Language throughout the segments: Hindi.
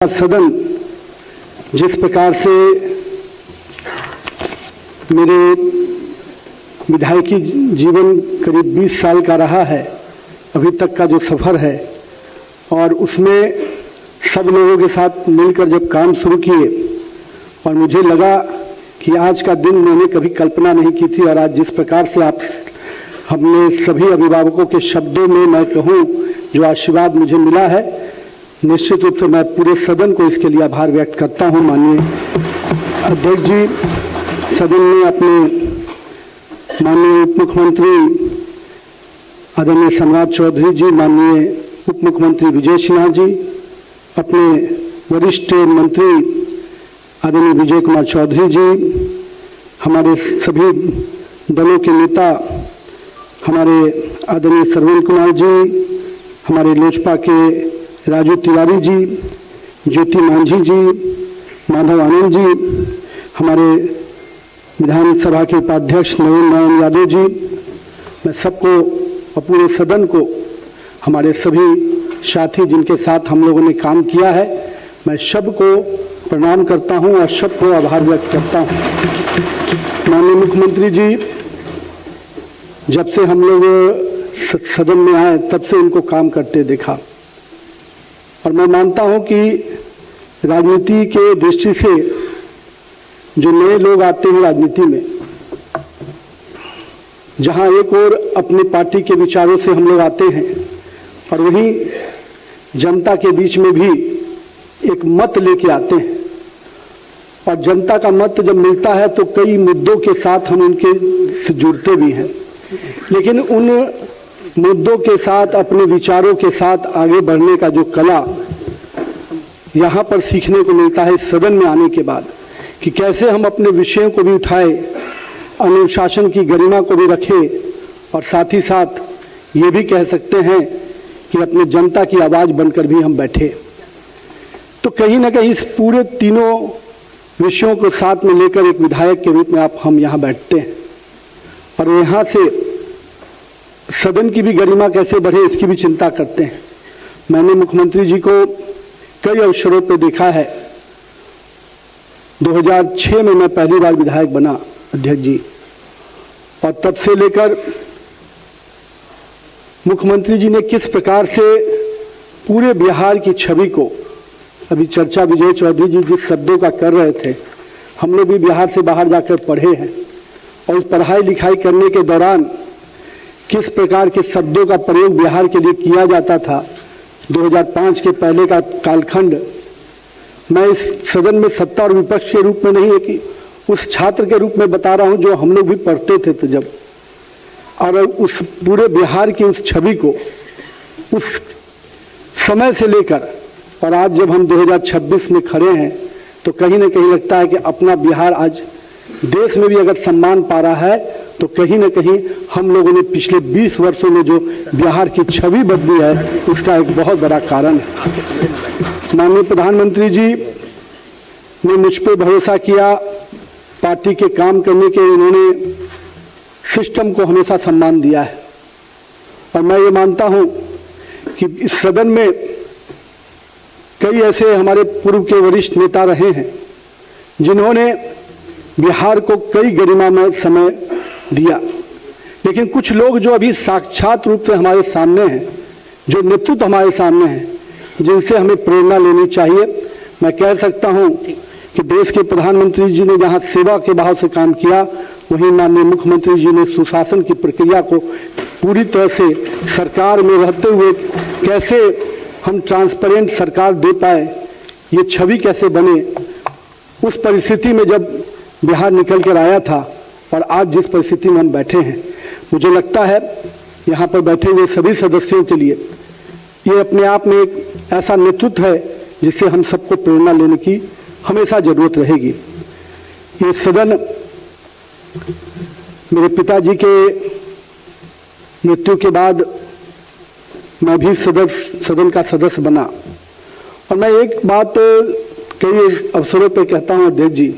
सदन जिस प्रकार से मेरे विधायकी जीवन करीब 20 साल का रहा है, अभी तक का जो सफ़र है, और उसमें सब लोगों के साथ मिलकर जब काम शुरू किए और मुझे लगा कि आज का दिन मैंने कभी कल्पना नहीं की थी, और आज जिस प्रकार से आप हमने सभी अभिभावकों के शब्दों में मैं कहूँ जो आशीर्वाद मुझे मिला है, निश्चित रूप से मैं पूरे सदन को इसके लिए आभार व्यक्त करता हूं। माननीय अध्यक्ष जी, सदन में अपने माननीय उप मुख्यमंत्री आदरणीय सम्राट चौधरी जी, माननीय उप मुख्यमंत्री विजय सिन्हा जी, अपने वरिष्ठ मंत्री आदरणीय विजय कुमार चौधरी जी, हमारे सभी दलों के नेता हमारे आदरणीय श्रवण कुमार जी, हमारे लोजपा के राजू तिवारी जी, ज्योति मांझी जी, माधव आनंद जी, हमारे विधानसभा के उपाध्यक्ष नवीन नारायण यादव जी, मैं सबको और पूरे सदन को, हमारे सभी साथी जिनके साथ हम लोगों ने काम किया है, मैं सबको प्रणाम करता हूं और सबको आभार व्यक्त करता हूं। माननीय मुख्यमंत्री जी, जब से हम लोग सदन में आए तब से उनको काम करते देखा, और मैं मानता हूं कि राजनीति के दृष्टि से जो नए लोग आते हैं राजनीति में, जहां एक और अपने पार्टी के विचारों से हम लोग आते हैं और वहीं जनता के बीच में भी एक मत लेके आते हैं, और जनता का मत जब मिलता है तो कई मुद्दों के साथ हम उनके से जुड़ते भी हैं, लेकिन उन मुद्दों के साथ, अपने विचारों के साथ आगे बढ़ने का जो कला यहाँ पर सीखने को मिलता है इस सदन में आने के बाद, कि कैसे हम अपने विषयों को भी उठाए, अनुशासन की गरिमा को भी रखें, और साथ ही साथ ये भी कह सकते हैं कि अपने जनता की आवाज़ बनकर भी हम बैठे। तो कहीं ना कहीं इस पूरे तीनों विषयों को साथ में लेकर एक विधायक के रूप में हम यहाँ बैठते हैं, और यहाँ से सदन की भी गरिमा कैसे बढ़े इसकी भी चिंता करते हैं। मैंने मुख्यमंत्री जी को कई अवसरों पर देखा है। 2006 में मैं पहली बार विधायक बना अध्यक्ष जी, और तब से लेकर मुख्यमंत्री जी ने किस प्रकार से पूरे बिहार की छवि को, अभी चर्चा विजय चौधरी जी जिस शब्दों का कर रहे थे, हम लोग भी बिहार से बाहर जाकर पढ़े हैं, और इस पढ़ाई लिखाई करने के दौरान किस प्रकार के शब्दों का प्रयोग बिहार के लिए किया जाता था। 2005 के पहले का कालखंड मैं इस सदन में सत्ता और विपक्ष के रूप में नहीं, एक उस छात्र के रूप में बता रहा हूं जो हम लोग भी पढ़ते थे तो जब, और उस पूरे बिहार की उस छवि को उस समय से लेकर और आज जब हम 2026 में खड़े हैं तो कहीं ना कहीं लगता है कि अपना बिहार आज देश में भी अगर सम्मान पा रहा है तो कहीं ना कहीं हम लोगों ने पिछले 20 वर्षों में जो बिहार की छवि बदली है उसका एक बहुत बड़ा कारण है। माननीय प्रधानमंत्री जी ने मुझ पर भरोसा किया, पार्टी के काम करने के इन्होंने सिस्टम को हमेशा सम्मान दिया है, और मैं ये मानता हूं कि इस सदन में कई ऐसे हमारे पूर्व के वरिष्ठ नेता रहे हैं जिन्होंने बिहार को कई गरिमामय समय दिया, लेकिन कुछ लोग जो अभी साक्षात रूप से हमारे सामने हैं, जो नेतृत्व हमारे सामने हैं, जिनसे हमें प्रेरणा लेनी चाहिए। मैं कह सकता हूं कि देश के प्रधानमंत्री जी ने जहां सेवा के भाव से काम किया, वहीं माननीय मुख्यमंत्री जी ने सुशासन की प्रक्रिया को पूरी तरह से सरकार में रहते हुए कैसे हम ट्रांसपेरेंट सरकार दे पाए, ये छवि कैसे बने, उस परिस्थिति में जब बिहार निकल कर आया था और आज जिस परिस्थिति में हम बैठे हैं, मुझे लगता है यहाँ पर बैठे हुए सभी सदस्यों के लिए ये अपने आप में एक ऐसा नेतृत्व है जिससे हम सबको प्रेरणा लेने की हमेशा जरूरत रहेगी। ये सदन मेरे पिताजी के मृत्यु के बाद मैं भी सदन का सदस्य बना, और मैं एक बात कई अवसरों पर कहता हूँ अध्यक्ष जी,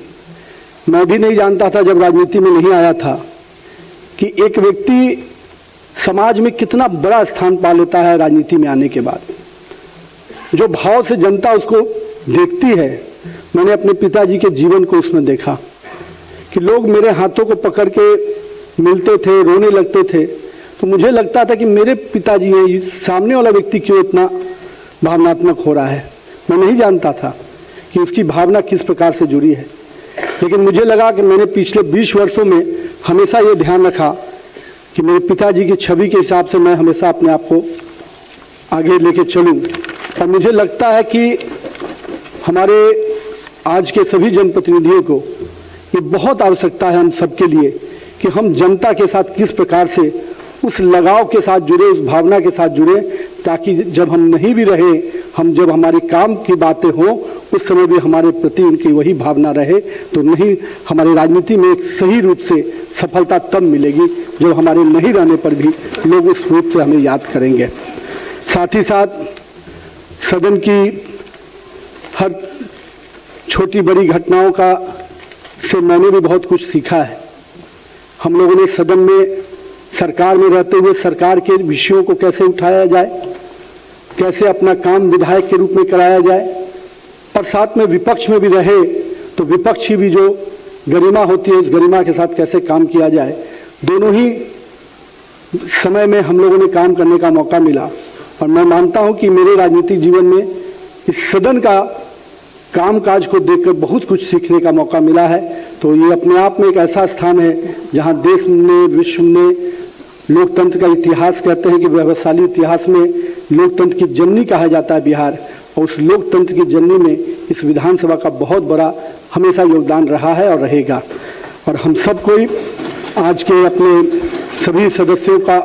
मैं भी नहीं जानता था जब राजनीति में नहीं आया था कि एक व्यक्ति समाज में कितना बड़ा स्थान पा लेता है राजनीति में आने के बाद। जो भाव से जनता उसको देखती है, मैंने अपने पिताजी के जीवन को उसमें देखा कि लोग मेरे हाथों को पकड़ के मिलते थे, रोने लगते थे, तो मुझे लगता था कि मेरे पिताजी हैं, सामने वाला व्यक्ति क्यों इतना भावनात्मक हो रहा है। मैं नहीं जानता था कि उसकी भावना किस प्रकार से जुड़ी है, लेकिन मुझे लगा कि मैंने पिछले 20 वर्षों में हमेशा ये ध्यान रखा कि मेरे पिताजी की छवि के हिसाब से मैं हमेशा अपने आप को आगे लेके चलूं। और मुझे लगता है कि हमारे आज के सभी जनप्रतिनिधियों को ये बहुत आवश्यकता है हम सबके लिए कि हम जनता के साथ किस प्रकार से उस लगाव के साथ जुड़े, उस भावना के साथ जुड़े, ताकि जब हम नहीं भी रहे, हम जब हमारे काम की बातें हों उस समय भी हमारे प्रति उनकी वही भावना रहे। तो नहीं, हमारे राजनीति में एक सही रूप से सफलता तब मिलेगी जब हमारे नहीं रहने पर भी लोग उस रूप से हमें याद करेंगे। साथ ही साथ सदन की हर छोटी बड़ी घटनाओं का से मैंने भी बहुत कुछ सीखा है। हम लोगों ने सदन में सरकार में रहते हुए सरकार के विषयों को कैसे उठाया जाए, कैसे अपना काम विधायक के रूप में कराया जाए, और साथ में विपक्ष में भी रहे तो विपक्ष की भी जो गरिमा होती है उस गरिमा के साथ कैसे काम किया जाए। दोनों ही समय में हम लोगों ने काम करने का मौका मिला और मैं मानता हूं कि मेरे राजनीतिक जीवन में इस सदन का कामकाज को देखकर बहुत कुछ सीखने का मौका मिला है। तो ये अपने आप में एक ऐसा स्थान है जहां देश में, विश्व में लोकतंत्र का इतिहास कहते हैं कि व्यवसायी इतिहास में लोकतंत्र की जननी कहा जाता है बिहार, और उस लोकतंत्र की जननी में इस विधानसभा का बहुत बड़ा हमेशा योगदान रहा है और रहेगा। और हम सब कोई आज के अपने सभी सदस्यों का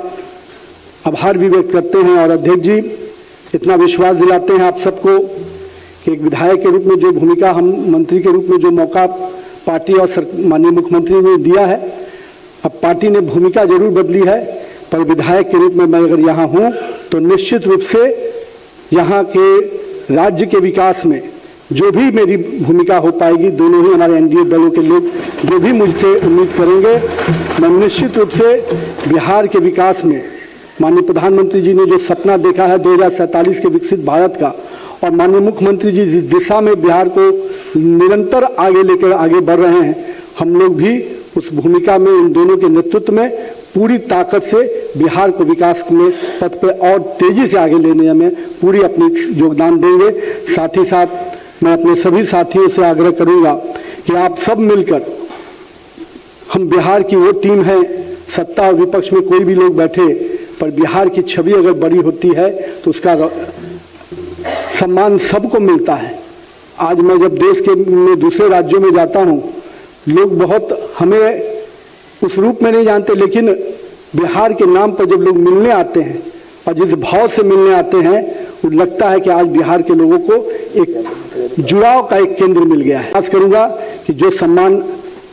आभार भी व्यक्त करते हैं और अध्यक्ष जी इतना विश्वास दिलाते हैं आप सबको कि एक विधायक के रूप में जो भूमिका, हम मंत्री के रूप में जो मौका पार्टी और माननीय मुख्यमंत्री ने दिया है, अब पार्टी ने भूमिका जरूर बदली है, पर विधायक के रूप में मैं अगर यहाँ हूँ तो निश्चित रूप से यहाँ के राज्य के विकास में जो भी मेरी भूमिका हो पाएगी, दोनों ही हमारे एनडीए दलों के लोग जो भी मुझसे उम्मीद करेंगे, मैं निश्चित रूप से बिहार के विकास में माननीय प्रधानमंत्री जी ने जो सपना देखा है 2047 के विकसित भारत का, और माननीय मुख्यमंत्री जी जिस दिशा में बिहार को निरंतर आगे लेकर आगे बढ़ रहे हैं, हम लोग भी उस भूमिका में इन दोनों के नेतृत्व में पूरी ताकत से बिहार को विकास में पथ पे और तेजी से आगे लेने में पूरी अपनी योगदान देंगे। साथ ही साथ मैं अपने सभी साथियों से आग्रह करूंगा कि आप सब मिलकर, हम बिहार की वो टीम है, सत्ता और विपक्ष में कोई भी लोग बैठे, पर बिहार की छवि अगर बड़ी होती है तो उसका सम्मान सबको मिलता है। आज मैं जब देश के में दूसरे राज्यों में जाता हूं, लोग बहुत हमें उस रूप में नहीं जानते, लेकिन बिहार के नाम पर जब लोग मिलने आते हैं और जिस भाव से मिलने आते हैं, वो लगता है कि आज बिहार के लोगों को एक जुड़ाव का एक केंद्र मिल गया है। आस करूंगा कि जो सम्मान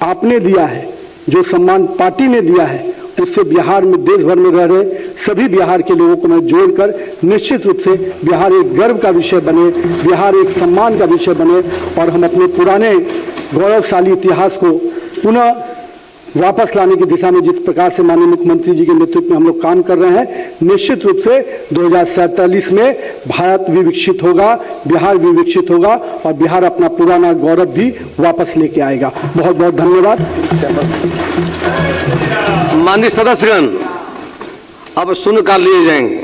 आपने दिया है, जो सम्मान पार्टी ने दिया है, उससे बिहार में देश भर में रह रहे सभी बिहार के लोगों को मैं जोड़कर निश्चित रूप से बिहार एक गर्व का विषय बने, बिहार एक सम्मान का विषय बने, और हम अपने पुराने गौरवशाली इतिहास को पुनः वापस लाने की दिशा में जिस प्रकार से माननीय मुख्यमंत्री जी के नेतृत्व में हम लोग काम कर रहे हैं, निश्चित रूप से 2047 में भारत भी विकसित होगा, बिहार भी विकसित होगा और बिहार अपना पुराना गौरव भी वापस लेके आएगा। बहुत बहुत धन्यवाद। माननीय सदस्यगण, अब शून्यकाल लिए जाएंगे।